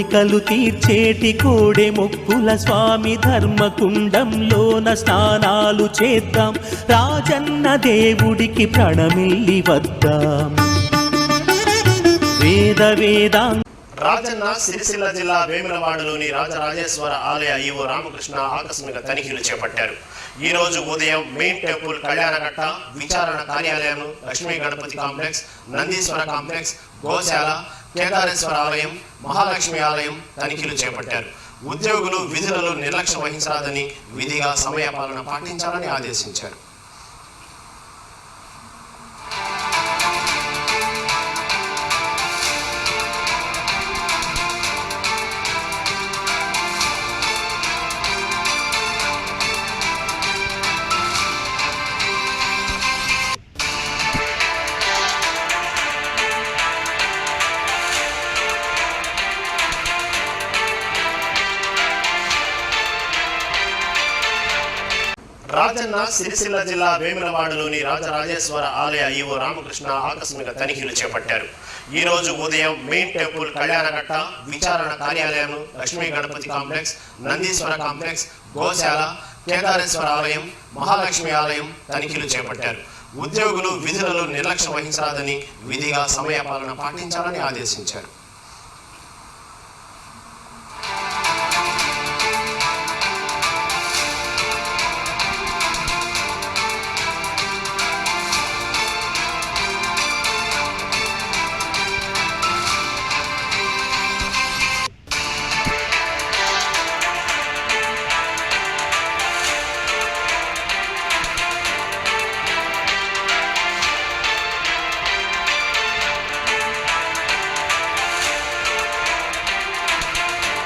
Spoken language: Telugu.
కోరికలు తీర్చేటి కోడె మొక్కుల స్వామి ధర్మకుండంలోన స్నానాలు చేద్దాం, రాజన్న దేవుడికి ప్రణమిల్లి వద్దాం. రాజన్న సిరిసిల్ల జిల్లా వేములవాడలోని రాజరాజేశ్వర ఆలయ ఈవో రామకృష్ణ ఆకస్మిక తనిఖీలు చేపట్టారు. ఈ రోజు ఉదయం మెయిన్ టెంపుల్ కళ్యాణఘట్ట, విచారణ కార్యాలయం, లక్ష్మీ గణపతి కాంప్లెక్స్, నందీశ్వర కాంప్లెక్స్, గోశాల, కేదారేశ్వర ఆలయం, మహాలక్ష్మి ఆలయం తనిఖీలు చేపట్టారు. ఉద్యోగులు విధులలో నిర్లక్ష్యం వహించరాదని, విధిగా సమయపాలన పాటించాలని ఆదేశించారు. రాజన్న సిరిసిల్ల జిల్లా వేములవాడలోని రాజరాజేశ్వర ఆలయ ఈవో రామకృష్ణ ఆకస్మిక తనిఖీలు చేపట్టారు. ఈ రోజు ఉదయం మెయిన్ టెంపుల్ కళ్యాణఘట్ట, విచారణ కార్యాలయం, లక్ష్మీ గణపతి కాంప్లెక్స్, నందీశ్వర కాంప్లెక్స్, గోశాల, కేదారేశ్వర ఆలయం, మహాలక్ష్మి ఆలయం తనిఖీలు చేపట్టారు. ఉద్యోగులు విధులలో నిర్లక్ష్యం వహించరాదని, విధిగా సమయపాలన పాటించాలని ఆదేశించారు.